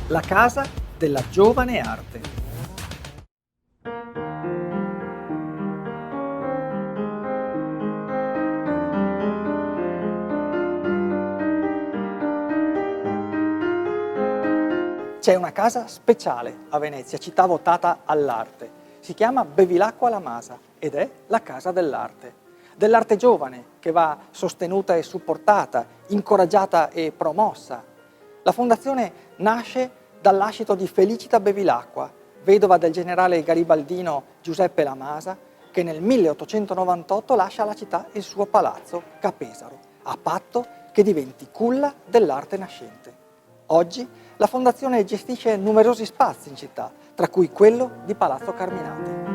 La casa della giovane arte. C'è una casa speciale a Venezia, città votata all'arte. Si chiama Bevilacqua la Masa ed è la casa dell'arte giovane che va sostenuta e supportata, incoraggiata e promossa. La fondazione nasce dall'ascito di Felicita Bevilacqua, vedova del generale garibaldino Giuseppe La Masa, che nel 1898 lascia alla città il suo palazzo Capesaro, a patto che diventi culla dell'arte nascente. Oggi la fondazione gestisce numerosi spazi in città, tra cui quello di Palazzo Carminati.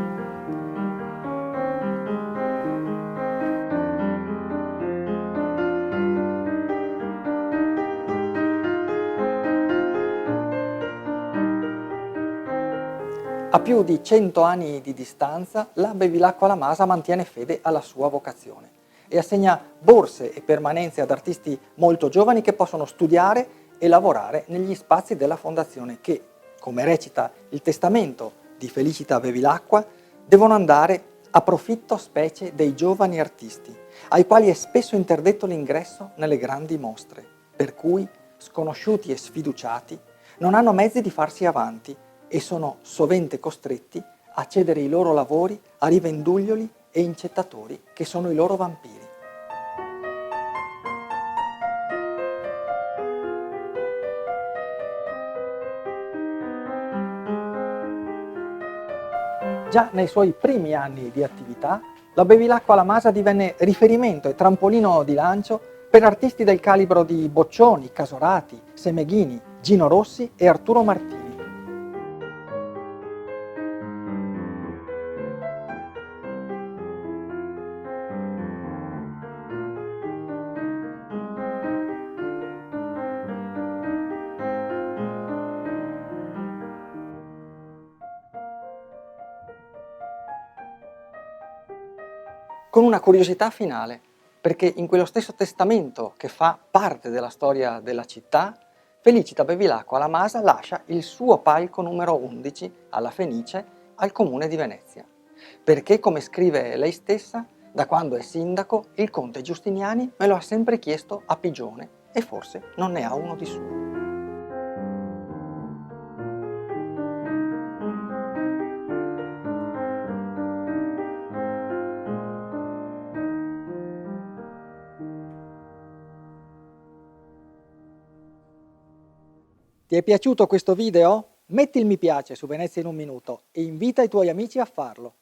A più di 100 anni di distanza, la Bevilacqua La Masa mantiene fede alla sua vocazione e assegna borse e permanenze ad artisti molto giovani che possono studiare e lavorare negli spazi della fondazione che, come recita il testamento di Felicita Bevilacqua, devono andare a profitto specie dei giovani artisti, ai quali è spesso interdetto l'ingresso nelle grandi mostre, per cui, sconosciuti e sfiduciati, non hanno mezzi di farsi avanti e sono sovente costretti a cedere i loro lavori a rivenduglioli e incettatori che sono i loro vampiri. Già nei suoi primi anni di attività, la Bevilacqua La Masa divenne riferimento e trampolino di lancio per artisti del calibro di Boccioni, Casorati, Semeghini, Gino Rossi e Arturo Martini. Con una curiosità finale, perché in quello stesso testamento che fa parte della storia della città, Felicita Bevilacqua La Masa lascia il suo palco numero 11 alla Fenice al comune di Venezia, perché, come scrive lei stessa, da quando è sindaco il conte Giustiniani me lo ha sempre chiesto a pigione e forse non ne ha uno di suo. Ti è piaciuto questo video? Metti il mi piace su Venezia in un minuto e invita i tuoi amici a farlo.